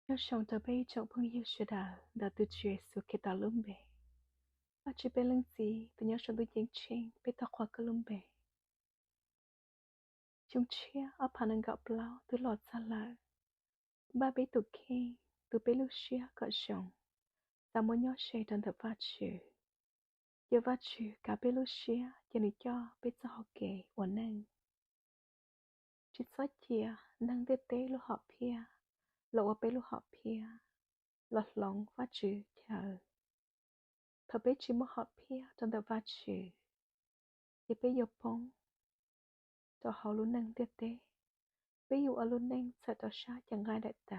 Yo shong tờ bay trong phong yêu sửa đã tự chuyện sự kết tạo lưng bể. Và chỉ bên lưng gì, tôi nhớ shong tôi chính trình, bên thọ khoa cơ lưng bể. Chúng chia, ở phản ứng gặp lão, tôi lọt xa lợ. Ba bế tụ khi, tôi bế lưu xia cỡ shong. Ta muốn nhớ xe trong tờ phát trừ. Giờ phát trừ cả bế lưu xia, cho nên cho bế cho họ kể, và nâng. Chỉ xót chia, nâng tế tế lưu họ pia, lộ ở bế lưu họ pia. Lọt lòng phát trừ, chờ. Thở bế chỉ một họ pia trong tờ phát trừ. Giờ bế yo bông, cho họ luôn nâng tế tế. Ví dụ ở luôn nâng sợ cho xa chẳng ai đại tờ.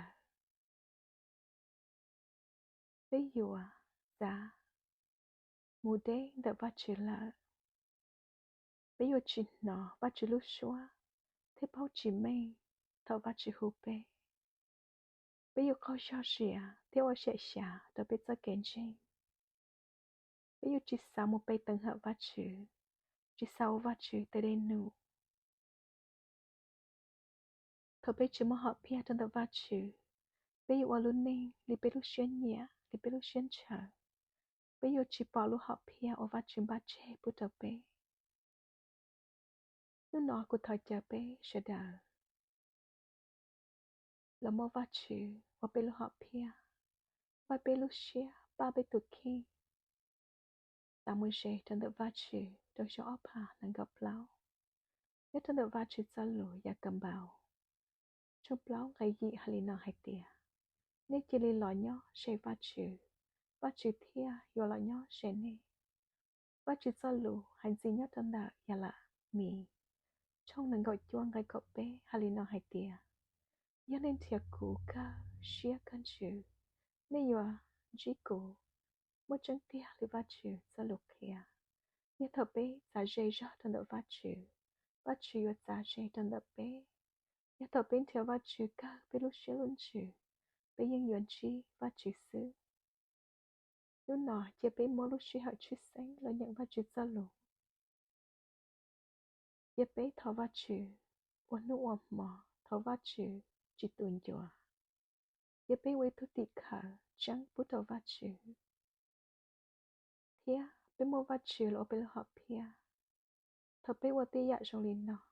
Ví dụ dạ, mù đế đã phát trừ lợ. Ví dụ chỉ nọ phát trừ lúc xóa, thế bao chỉ mê, thọ phát trừ hù bê. Ví dụ khó cho xìa, thế ở sẽ xả, đó biết cho kén chênh. Ví dụ chỉ sao một bê tầng hợp phát trừ, chỉ sao phát trừ tới đây nụ. Thọ bê chỉ một họ pia trong tờ phát trừ. Ví dụ ở luôn nâng, li bê lúc xuyên nhẹ, li bê lúc xuyên trở. Ví dụ chỉ bỏ lúc họ pia ở phát trừ bát chê bút tờ bê. Nó nói của thời chờ bê sẽ đỡ. Là mô vá chữ và bê lưu họ pia. Và bê lưu xia ba bê tụ khi. Ta mùi dê trên đợt vá chữ đôi cho ốp hà nâng gặp lão. Nhất trên đợt vá chữ xa lùi và cầm bào. Trong lão gây dị hà lì nọ hạch tìa. Nếu chỉ lì lọ nhỏ sẽ vá chữ thia dô lọ nhỏ sẽ nê. Vá chữ xa lùi hành gì nhất trên đợt và là mì. Trong nâng gọi chuông gây cậu bê hà lì nọ hạch tìa. Yo nên thiệt cũ ca xia căn chữ. Nên yo dĩ cũ. Một chân tia li vát chữ xa lục kia. Như thở bế giá dây ra trong đợt vát chữ. Vát chữ yo giá dây trong đợt bế. Như thở bế theo vát chữ ca bế lúc xế luôn chữ. Bế yên yuan chi vát chữ sư. Lúc nọ chế bế mô lúc xế hỏi chữ xanh là nhận vát chữ xa lục. Chế bế thọ vát chữ. Uốn nụ ổm mò thọ vát chữ chỉ tuần dùa. Chế bế quê thu tị khả trắng bút thọ vát chữ. Thia, bế mô vát chữ lộ bế lộ họ pia. Thọ bế vô tì dạ trong linh nọ.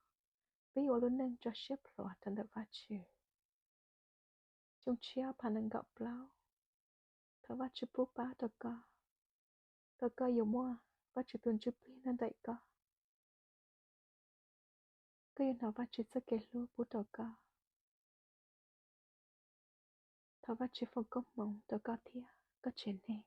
Bế vô luôn nâng cho xếp lộ thân đợt vát chữ. Chúng chia phản ứng gặp lão. Thọ vát chữ bố bá tờ co. Tờ co dù mua, vát chữ tuần chữ bí nên đẩy co. Cơ yên nó vát chữ sơ kê lưu bố tờ co. Thọ vát chữ phong công mộng tờ co thia, có chuyện này.